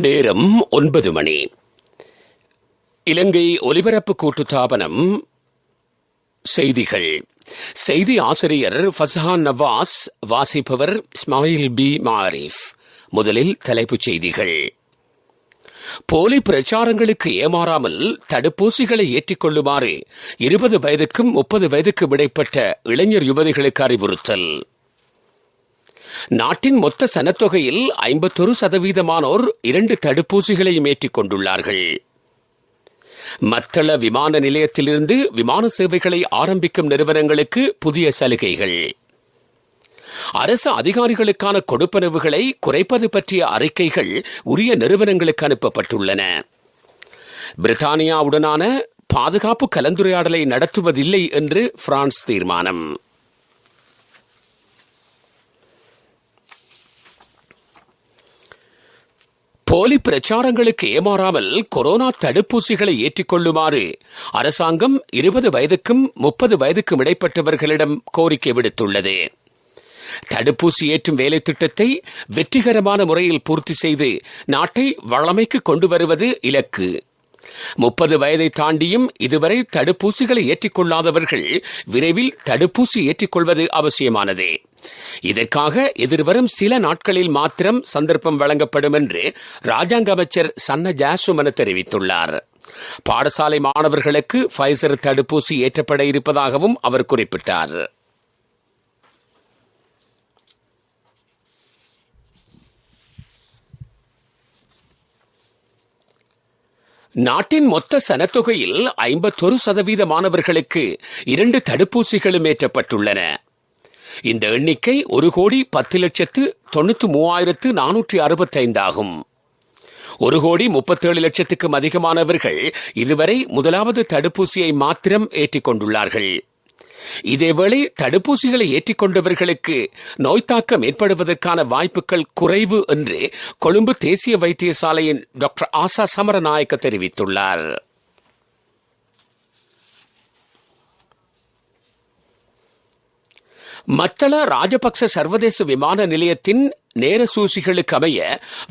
நேரம் 9 மணி. இலங்கை ஒலிபரப்பு கூட்டுத்தாபனம் செய்திகள். செய்தி ஆசிரியர் ஃபஸ்ஹான் நவாஸ், வாசிப்பவர் இஸ்மாயில் பி மாரிஃப். முதலில் தலைப்புச் செய்திகள். போலி பிரச்சாரங்களுக்கு ஏமாறாமல் தடுப்பூசிகளை ஏற்றிக்கொள்ளுமாறு 20 வயதுக்கும் 30 வயதுக்கும் இடைப்பட்ட இளைஞர் யுவதிகளுக்கு அறிவுறுத்தல். நாட்டின் மொத்த சனத்தொகையில் 51% 2 தடுப்பூசிகளையும் ஏற்றிக் கொண்டுள்ளார்கள். மத்தள விமான நிலையத்திலிருந்து விமான சேவைகளை ஆரம்பிக்கும் நிறுவனங்களுக்கு புதிய சலுகைகள். அரசு அதிகாரிகளுக்கான கொடுப்பனவுகளை குறைப்பது பற்றிய அறிக்கைகள் உரிய நிறுவனங்களுக்கு அனுப்பப்பட்டுள்ளன. பிரித்தானியாவுடனான பாதுகாப்பு கலந்துரையாடலை நடத்துவதில்லை என்று பிரான்ஸ் தீர்மானம். போலி பிரச்சாரங்களுக்கு ஏமாறாமல் கொரோனா தடுப்பூசிகளை ஏற்றிக்கொள்ளுமாறு அரசாங்கம் 20 வயதுக்கும் 30 வயதுக்கும் இடைப்பட்டவர்களிடம் கோரிக்கை விடுத்துள்ளது. தடுப்பூசி ஏற்றும் வேலை திட்டத்தை வெற்றிகரமான முறையில் பூர்த்தி செய்து நாட்டை வளமைக்கு கொண்டு வருவது இலக்கு. 30 வயதை தாண்டியும் இதுவரை தடுப்பூசிகளை ஏற்றிக்கொள்ளாதவர்கள் விரைவில் தடுப்பூசி ஏற்றிக்கொள்வது அவசியமானது. இதற்காக எதிர்வரும் சில நாட்களில் மாத்திரம் சந்தர்ப்பம் வழங்கப்படும் என்று ராஜாங்க அமைச்சர் சன்ன ஜாசுமன தெரிவித்துள்ளார். பாடசாலை மாணவர்களுக்கு ஃபைசர் தடுப்பூசி ஏற்றப்பட இருப்பதாகவும் அவர் குறிப்பிட்டார். நாட்டின் மொத்த சனத்தொகையில் 51% மாணவர்களுக்கு 2 தடுப்பூசிகளும் ஏற்றப்பட்டுள்ளன. இந்த எண்ணிக்கை 1,10,93,465 ஆகும். 1,37,00,000க்கும் அதிகமானவர்கள் இதுவரை முதலாவது தடுப்பூசியை மாத்திரம் ஏற்றிக் கொண்டுள்ளார்கள். இதேவேளை தடுப்பூசிகளை ஏற்றிக்கொண்டவர்களுக்கு நோய் தாக்கம் ஏற்படுவதற்கான வாய்ப்புகள் குறைவு என்று கொழும்பு தேசிய வைத்தியசாலையின் டாக்டர் ஆசா சமரநாயக்க தெரிவித்துள்ளார். மத்தள ராஜபக்ச சர்வதேச விமான நிலையத்தின் நேர சூசிகளுக்கு அமைய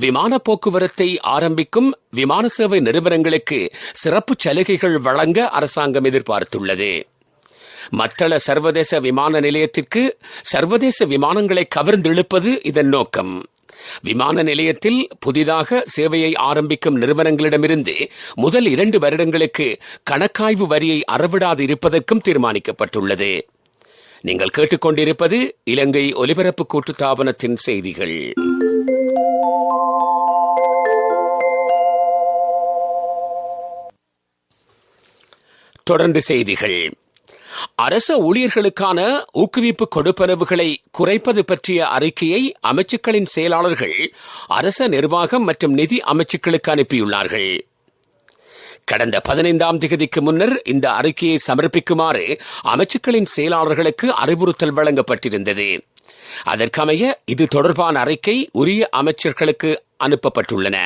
விமான போக்குவரத்தை ஆரம்பிக்கும் விமான சேவை நிறுவனங்களுக்கு சிறப்பு சலுகைகள் வழங்க அரசாங்கம் எதிர்பார்த்துள்ளது. மத்தள சர்வதேச விமான நிலையத்திற்கு சர்வதேச விமானங்களை கவர்ந்தெழுப்பது இதன் நோக்கம். விமான நிலையத்தில் புதிதாக சேவையை ஆரம்பிக்கும் நிறுவனங்களிடமிருந்து முதல் 2 வருடங்களுக்கு கணக்காய்வு வரியை அறவிடாது இருப்பதற்கும் தீர்மானிக்கப்பட்டுள்ளது. நீங்கள் கேட்டுக்கொண்டிருப்பது இலங்கை ஒலிபரப்பு கூட்டுத்தாபனத்தின் செய்திகள். தொடர்ந்து செய்திகள். அரச ஊழியர்களுக்கான ஊக்குவிப்பு கொடுப்பனவுகளை குறைப்பது பற்றிய அறிக்கையை அமைச்சுக்களின் செயலாளர்கள் அரச நிர்வாகம் மற்றும் நிதி அமைச்சுக்களுக்கு அனுப்பியுள்ளார்கள். கடந்த 15ஆம் தேதிக்கு முன்னர் இந்த அறிக்கையை சமர்ப்பிக்குமாறு அமைச்சுக்களின் செயலாளர்களுக்கு அறிவுறுத்தல் வழங்கப்பட்டிருந்தது. அதற்கமைய இது தொடர்பான அறிக்கை உரிய அமைச்சர்களுக்கு அனுப்பப்பட்டுள்ளன.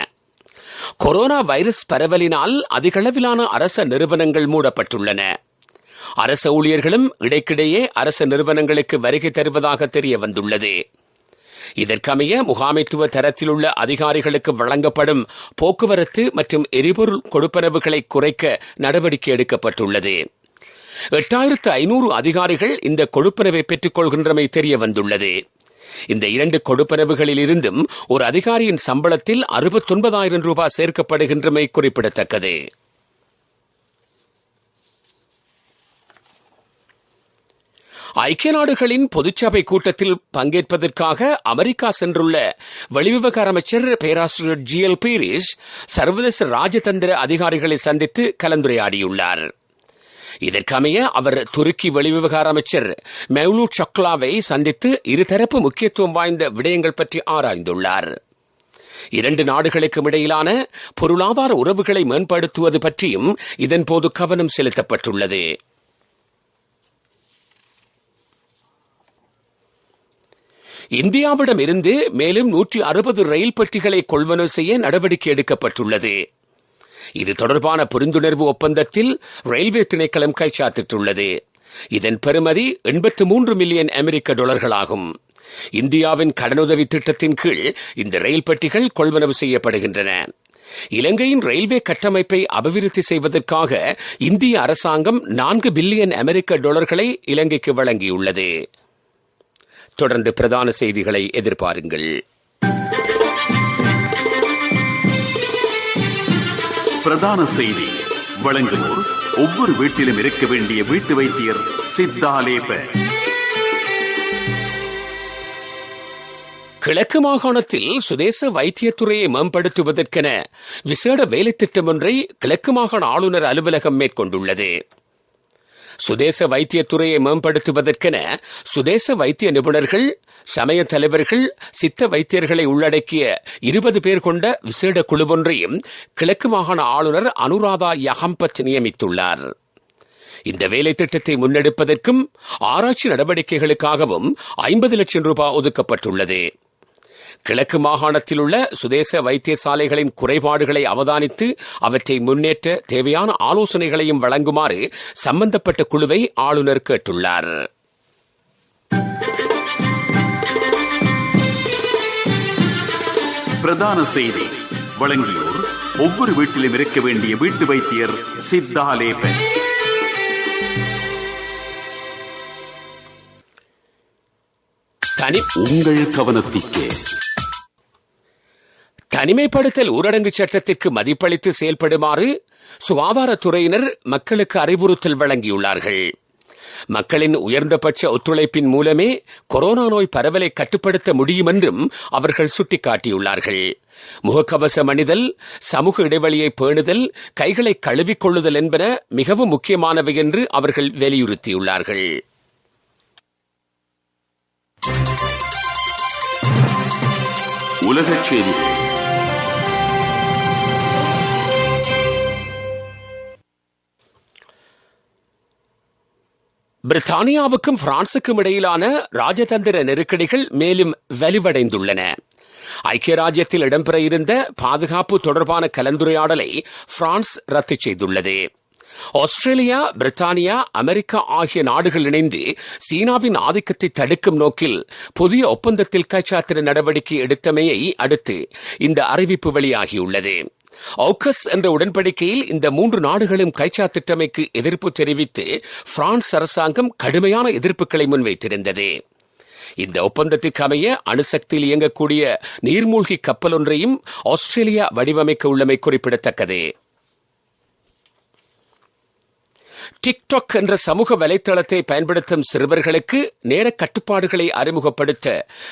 கொரோனா வைரஸ் பரவலினால் அதிகளவிலான அரச நிறுவனங்கள் மூடப்பட்டுள்ளன. அரச ஊழியர்களும் இடைக்கிடையே அரச நிறுவனங்களுக்கு வருகை தருவதாக தெரிய வந்துள்ளது. இதற்கமைய முகாமைத்துவ தரத்தில் உள்ள அதிகாரிகளுக்கு வழங்கப்படும் போக்குவரத்து மற்றும் எரிபொருள் கொடுப்பனவுகளை குறைக்க நடவடிக்கை எடுக்கப்பட்டுள்ளது. 8500 அதிகாரிகள் இந்த கொடுப்பனவை பெற்றுக் கொள்கின்றமை தெரிய வந்துள்ளது. இந்த 2 கொடுப்பனவுகளில் இருந்தும் ஒரு அதிகாரியின் சம்பளத்தில் 69,000 ரூபாய் சேர்க்கப்படுகின்றமை குறிப்பிடத்தக்கது. ஐக்கிய நாடுகளின் பொதுச்சபை கூட்டத்தில் பங்கேற்பதற்காக அமெரிக்கா சென்றுள்ள வெளிவிவகார அமைச்சர் பேராசிரியர் ஜிஎல் பீரிஸ் சர்வதேச ராஜதந்திர அதிகாரிகளை சந்தித்து கலந்துரையாடியுள்ளார். இதற்கமைய அவர் துருக்கி வெளிவிவகார அமைச்சர் மெவ்லூட் சக்லாவை சந்தித்து இருதரப்பு முக்கியத்துவம் வாய்ந்த விடயங்கள் பற்றி ஆராய்ந்துள்ளார். 2 நாடுகளுக்கும் இடையிலான பொருளாதார உறவுகளை மேம்படுத்துவது பற்றியும் இதன்போது கவனம் செலுத்தப்பட்டுள்ளது. இந்தியாவிடம் இருந்து மேலும் 160 ரயில் பெட்டிகளை கொள்வனவு செய்ய நடவடிக்கை எடுக்கப்பட்டுள்ளது. இது தொடர்பான புரிந்துணர்வு ஒப்பந்தத்தில் ரயில்வே திணைக்களம் கைச்சாத்திட்டுள்ளது. இதன் பெறுமதி $83 மில்லியன் ஆகும். இந்தியாவின் கடனுதவி திட்டத்தின் கீழ் இந்த ரயில் பெட்டிகள் கொள்வனவு செய்யப்படுகின்றன. இலங்கையின் ரயில்வே கட்டமைப்பை அபிவிருத்தி செய்வதற்காக இந்திய அரசாங்கம் 4 பில்லியன் அமெரிக்க டாலர்களை இலங்கைக்கு வழங்கியுள்ளது. தொடர்ந்து பிரதான செய்திகளை எதிர்பாருங்கள். பிரதான செய்தி வழங்குவோர் ஒவ்வொரு வீட்டிலும் இருக்க வேண்டிய வீட்டு வைத்தியர் சித்தாலேப. கிழக்கு மாகாணத்தில் சுதேச வைத்தியத்துறையை மேம்படுத்துவதற்கென விசேட வேலைத்திட்டம் ஒன்றை கிழக்கு மாகாண ஆளுநர் அலுவலகம் மேற்கொண்டுள்ளது. சுதேச வைத்தியத்துறையை மேம்படுத்துவதற்கென சுதேச வைத்திய நிபுணர்கள், சமய தலைவர்கள், சித்த வைத்தியர்களை உள்ளடக்கிய 20 பேர் கொண்ட விசேட குழுவொன்றையும் கிழக்கு மாகாண ஆளுநர் அனுராதா யகம்பத் நியமித்துள்ளார். இந்த வேலை திட்டத்தை முன்னெடுப்பதற்கும் ஆராய்ச்சி நடவடிக்கைகளுக்காகவும் 50 லட்சம் ரூபாய் ஒதுக்கப்பட்டுள்ளது. கிழக்கு மாகாணத்தில் உள்ள சுதேச வைத்தியசாலைகளின் குறைபாடுகளை அவதானித்து அவற்றை முன்னேற்ற தேவையான ஆலோசனைகளையும் வழங்குமாறு சம்பந்தப்பட்ட குழுவை ஆளுநர் கேட்டுள்ளார். பிரதான செய்தி வழங்கியோர் ஒவ்வொரு வீட்டிலும் இருக்க வேண்டிய வீட்டு வைத்தியர் சித்தாலேப. உங்கள் கவனத்திற்கு தனிமைப்படுத்தல் ஊரடங்கு சட்டத்திற்கு மதிப்பளித்து செயல்படுமாறு சுகாதாரத்துறையினர் மக்களுக்கு அறிவுறுத்தல் வழங்கியுள்ளார்கள். மக்களின் உயர்ந்தபட்ச ஒத்துழைப்பின் மூலமே கொரோனா நோய் பரவலை கட்டுப்படுத்த முடியும் என்றும் அவர்கள் சுட்டிக்காட்டியுள்ளார்கள். முகக்கவசம் அணிதல், சமூக இடைவெளியை பேணுதல், கைகளை கழுவிக்கொள்ளுதல் என்பன மிகவும் முக்கியமானவை என்று அவர்கள் வலியுறுத்தியுள்ளார்கள். உலகச் செய்திகள். பிரித்தானியாவுக்கும் பிரான்சுக்கும் இடையிலான ராஜதந்திர நெருக்கடிகள் மேலும் வலுவடைந்துள்ளன. ஐக்கிய ராஜ்யத்தில் இடம்பெற இருந்த பாதுகாப்பு தொடர்பான கலந்துரையாடலை பிரான்ஸ் ரத்து செய்துள்ளது. ஆஸ்திரேலியா, பிரித்தானியா, அமெரிக்கா ஆகிய நாடுகள் இணைந்து சீனாவின் ஆதிக்கத்தை தடுக்கும் நோக்கில் புதிய ஒப்பந்தத்தில் கைச்சாத்திர நடவடிக்கை எடுத்தமையை அடுத்து இந்த அறிவிப்பு வெளியாகியுள்ளது. ஆகஸ் என்ற உடன்படிக்கையில் இந்த 3 நாடுகளும் கைச்சாத்திட்டமைக்கு எதிர்ப்பு தெரிவித்து பிரான்ஸ் அரசாங்கம் கடுமையான எதிர்ப்புகளை முன்வைத்திருந்தது. இந்த ஒப்பந்தத்திற்கு அமைய அணுசக்தியில் இயங்கக்கூடிய நீர்மூழ்கி கப்பல் ஒன்றையும் ஆஸ்திரேலியா வடிவமைக்க உள்ளமை குறிப்பிடத்தக்கது. டிக்டாக் என்ற சமூக வலைத்தளத்தை பயன்படுத்தும் சிறுவர்களுக்கு நேர கட்டுப்பாடுகளை அறிமுகப்படுத்த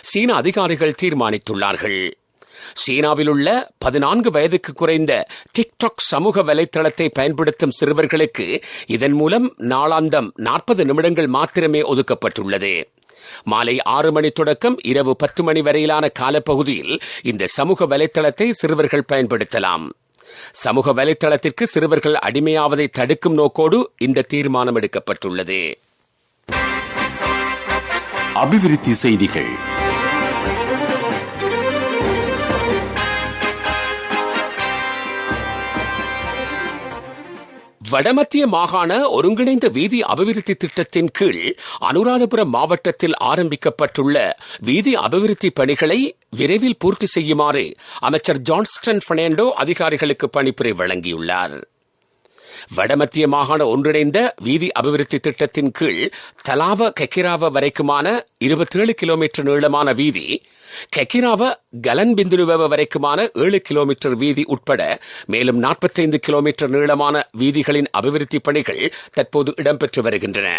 சீன அதிகாரிகள் தீர்மானித்துள்ளார்கள். சீனாவில் உள்ள 14 வயதுக்கு குறைந்த டிக்டாக் சமூக வலைத்தளத்தை பயன்படுத்தும் சிறுவர்களுக்கு இதன் மூலம் நாளாந்தம் 40 நிமிடங்கள் மாத்திரமே ஒதுக்கப்பட்டுள்ளது. மாலை 6 மணி தொடக்கம் இரவு 10 மணி வரையிலான காலப்பகுதியில் இந்த சமூக வலைத்தளத்தை சிறுவர்கள் பயன்படுத்தலாம். சமூக வலைத்தளத்திற்கு சிறுவர்கள் அடிமையாவதை தடுக்கும் நோக்கோடு இந்த தீர்மானம் எடுக்கப்பட்டுள்ளது. அபிவிருத்தி செய்திகள். வடமத்திய மாகாண ஒருங்கிணைந்த வீதி அபிவிருத்தி திட்டத்தின் கீழ் அனுராதபுரம் மாவட்டத்தில் ஆரம்பிக்கப்பட்டுள்ள வீதி அபிவிருத்தி பணிகளை விரைவில் பூர்த்தி செய்யுமாறு அமைச்சர் ஜான்ஸ்டன் பெர்னாண்டோ அதிகாரிகளுக்கு பணிப்புரை வழங்கியுள்ளார். வடமத்திய மாகாண ஒன்றிணைந்த வீதி அபிவிருத்தி திட்டத்தின் கீழ் தலாவ கெக்கிராவ வரைக்குமான 27 கிலோமீட்டர் நீளமான வீதி, கெக்கிராவ கலன்பிந்துனுவ வரைக்குமான 7 கிலோமீட்டர் வீதி உட்பட மேலும் 45 கிலோமீட்டர் நீளமான வீதிகளின் அபிவிருத்தி பணிகள் தற்போது இடம்பெற்று வருகின்றன.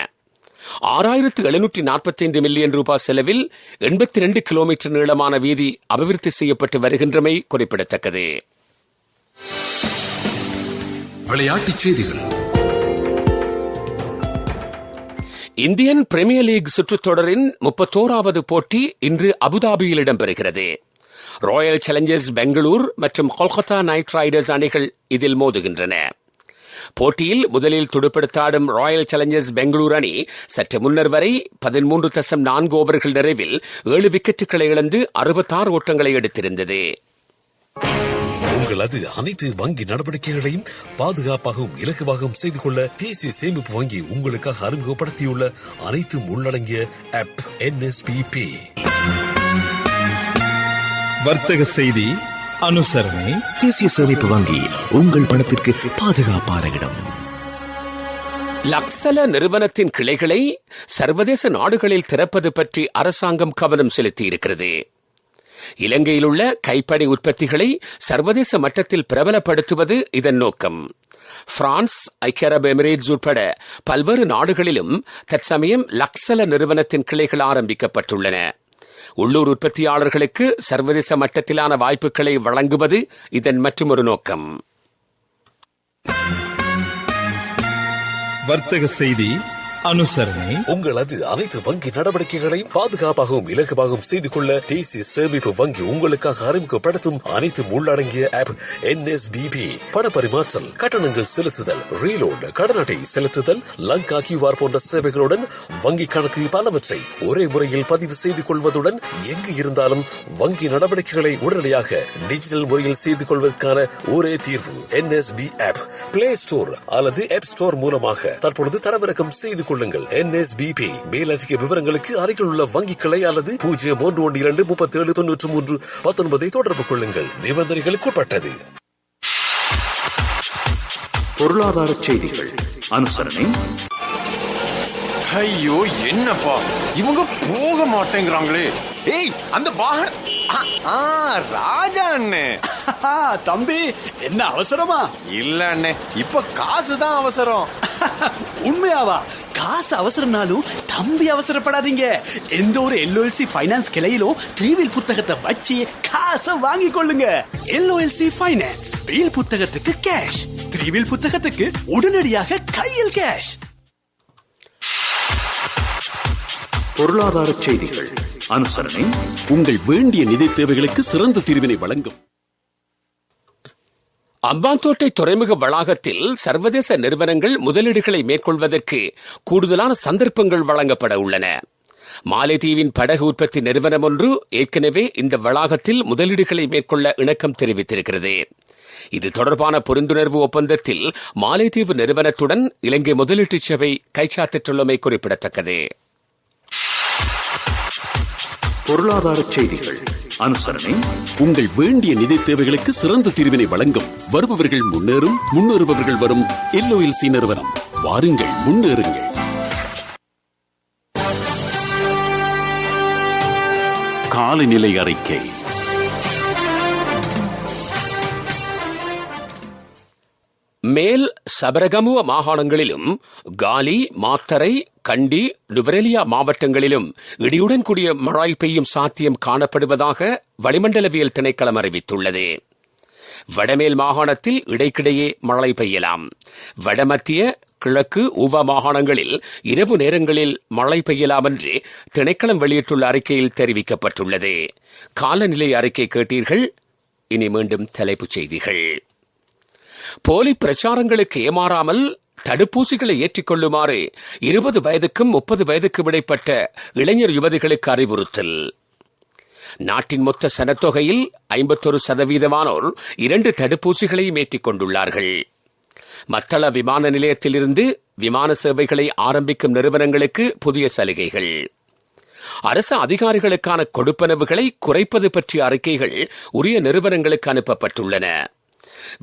6,745 மில்லியன் ரூபாய் செலவில் 82 கிலோமீட்டர் நீளமான வீதி அபிவிருத்தி செய்யப்பட்டு வருகின்றமை குறிப்பிடத்தக்கது. விளையாட்டுச் செய்திகள். இந்தியன் பிரீமியர் லீக் சுற்றுத்தொடரின் 31வது போட்டி இன்று அபுதாபியில் இடம்பெறுகிறது. ராயல் சேலஞ்சர்ஸ் பெங்களூர் மற்றும் கொல்கத்தா நைட் ரைடர்ஸ் அணிகள் இதில் மோதுகின்றன. போட்டியில் முதலில் துடுப்படுத்தாடும் ராயல் சேலஞ்சர்ஸ் பெங்களூர் அணி சற்று முன்னர் வரை 13.4 ஓவர்கள் நிறைவில் 7 விக்கெட்டுகளை இழந்து 66 ஓட்டங்களை எடுத்திருந்தது. உங்களது அனைத்து வங்கி நடவடிக்கைகளையும் பாதுகாப்பாகவும் இலகுவாகவும் செய்து கொள்ள தேசிய சேமிப்பு வங்கி உங்களுக்காக அறிமுகப்படுத்தியுள்ள அனைத்தும் உள்ளடங்கிய ஆப் NSB Pay. வர்த்தக செய்தி அனுசரணை. தேசிய சேமிப்பு வங்கி உங்கள் பணத்திற்கு பாதுகாப்பான இடம். லக்சல நிறுவனத்தின் கிளைகளை சர்வதேச நாடுகளில் திறப்பது பற்றி அரசாங்கம் கவனம் செலுத்தியிருக்கிறது. இலங்கையில் உள்ள கைப்படை உற்பத்திகளை சர்வதேச மட்டத்தில் பிரபலப்படுத்துவது இதன் நோக்கம். பிரான்ஸ், ஐக்கிய அரபு எமிரேட்ஸ் உட்பட பல்வேறு நாடுகளிலும் தற்சமயம் லக்சல நிறுவனத்தின் கிளைகள் ஆரம்பிக்கப்பட்டுள்ளன. உள்ளூர் உற்பத்தியாளர்களுக்கு சர்வதேச மட்டத்திலான வாய்ப்புகளை வழங்குவது இதன் மற்றொரு நோக்கம். வர்த்தக செய்தி அனுசரணை. உங்களது அனைத்து வங்கி நடவடிக்கைகளையும் பாதுகாப்பாகவும் இலகுவாகவும் செய்து கொள்ள தேசிய சேமிப்பு வங்கி உங்களுக்காக அறிமுகப்படுத்தும் அனைத்தும் உள்ளடங்கிய ஆப் NSB Pay. பண பரிமாற்றல், கட்டணங்கள் செலுத்துதல், ரீலோட், கடன் அட்டை செலுத்துதல், லங்கா QR போன்ற சேவைகளுடன் வங்கி கணக்கு பலவற்றை ஒரே முறையில் பதிவு செய்து கொள்வதுடன் எங்கு இருந்தாலும் வங்கி நடவடிக்கைகளை உடனடியாக டிஜிட்டல் முறையில் செய்து கொள்வதற்கான ஒரே தீர்வு NSB ஆப். பிளே ஸ்டோர் அல்லது ஆப் ஸ்டோர் மூலமாக தற்பொழுது தரவிறக்கம் செய்து கொள்ளுங்கள். NSB Pay. மேலதிக விவரங்களுக்கு அருகில் உள்ள வங்கி கிளை அல்லது 0112379319 தொடர்பு கொள்ளுங்கள். நிபந்தனைகளுக்கு உட்பட்டது. பொருளாதார செய்திகள் அனுசரணை. ஐயோ என்னப்பா இவங்க போக மாட்டேங்கிறாங்களே. ஏய் அந்த வாகனம் ராஜா அண்ணே. தம்பி என்ன அவசரமா? இல்ல அண்ணே, இப்ப காசு தான் அவசரம். உண்மையாவா? காசு அவசரம்னாலும் தம்பி அவசரப்படாதீங்க. எந்த ஒரு LOLC ஃபைனான்ஸ் கிளையிலும் 3-வீல் புத்தகத்தை வச்சு காசை வாங்கி கொள்ளுங்க. LOLC ஃபைனான்ஸ் வீல் புத்தகத்துக்கு கேஷ், 3-வீல் புத்தகத்துக்கு உடனடியாக கையில் கேஷ். பொருளாதார செய்திகள் அனுசரணை. உங்கள் வேண்டிய நிதி தேவைகளுக்கு சிறந்த தீர்வினை வழங்கும் அம்பாந்தோட்டை துறைமுக வளாகத்தில் சர்வதேச நிறுவனங்கள் முதலீடுகளை மேற்கொள்வதற்கு கூடுதலான சந்தர்ப்பங்கள் வழங்கப்பட உள்ளன. மாலைதீவின் படகு உற்பத்தி நிறுவனம் ஒன்று ஏற்கனவே இந்த வளாகத்தில் முதலீடுகளை மேற்கொள்ள இணக்கம் தெரிவித்திருக்கிறது. இது தொடர்பான புரிந்துணர்வு ஒப்பந்தத்தில் மாலைதீவு நிறுவனத்துடன் இலங்கை முதலீட்டு சபை கைச்சாத்திட்டுள்ளமை குறிப்பிடத்தக்கது. பொருளாதார செய்திகள் அனுசரணை. உங்கள் வேண்டிய நிதி தேவைகளுக்கு சிறந்த தீர்வினை வழங்கும் வருபவர்கள் முன்னேறும், முன்னேறுபவர்கள் வரும் LOLC நிறுவனம். வாருங்கள், முன்னேறுங்கள். காலநிலை அறிக்கை. மேல் சபரகமுவ மாகாணங்களிலும் காலி, மாத்தரை, கண்டி, நுவரெலியா மாவட்டங்களிலும் இடியுடன் கூடிய மழை பெய்யும் சாத்தியம் காணப்படுவதாக வளிமண்டலவியல் திணைக்களம் அறிவித்துள்ளது. வடமேல் மாகாணத்தில் இடைக்கிடையே மழை பெய்யலாம். வடமத்திய, கிழக்கு, ஊவா மாகாணங்களில் இரவு நேரங்களில் மழை பெய்யலாம் என்று திணைக்களம் வெளியிட்டுள்ள அறிக்கையில் தெரிவிக்கப்பட்டுள்ளது. காலநிலை அறிக்கை கேட்டீர்கள். இனி மீண்டும் தலைப்புச் செய்திகள். போலி பிரச்சாரங்களுக்கு ஏமாறாமல் தடுப்பூசிகளை ஏற்றிக்கொள்ளுமாறு 20 வயதுக்கும் 30 வயதுக்கும் இடைப்பட்ட இளைஞர் யுவதிகளுக்கு அறிவுறுத்தல். நாட்டின் மொத்த சனத்தொகையில் 51% 2 தடுப்பூசிகளையும் ஏற்றிக் கொண்டுள்ளார்கள். மத்தள விமான நிலையத்திலிருந்து விமான சேவைகளை ஆரம்பிக்கும் நிறுவனங்களுக்கு புதிய சலுகைகள். அரசு அதிகாரிகளுக்கான கொடுப்பனவுகளை குறைப்பது பற்றிய அறிக்கைகள் உரிய நிறுவனங்களுக்கு அனுப்பப்பட்டுள்ளன.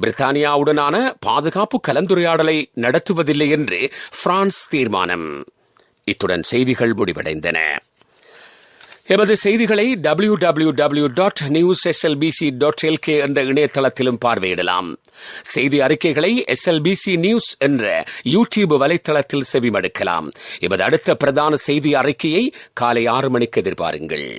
பிரித்தானியாவுடனான பாதுகாப்பு கலந்துரையாடலை நடத்துவதில்லை என்று பிரான்ஸ் தீர்மானம். இத்துடன் செய்திகள் முடிவடைந்தன. எமது செய்திகளை www.newslbc.lk என்ற இணையதளத்திலும் பார்வையிடலாம். செய்தி அறிக்கைகளை SLBC நியூஸ் என்ற யூடியூப் வலைத்தளத்தில் செவிமடுக்கலாம். எமது அடுத்த பிரதான செய்தி அறிக்கையை காலை 6 மணிக்கு எதிர்பாருங்கள்.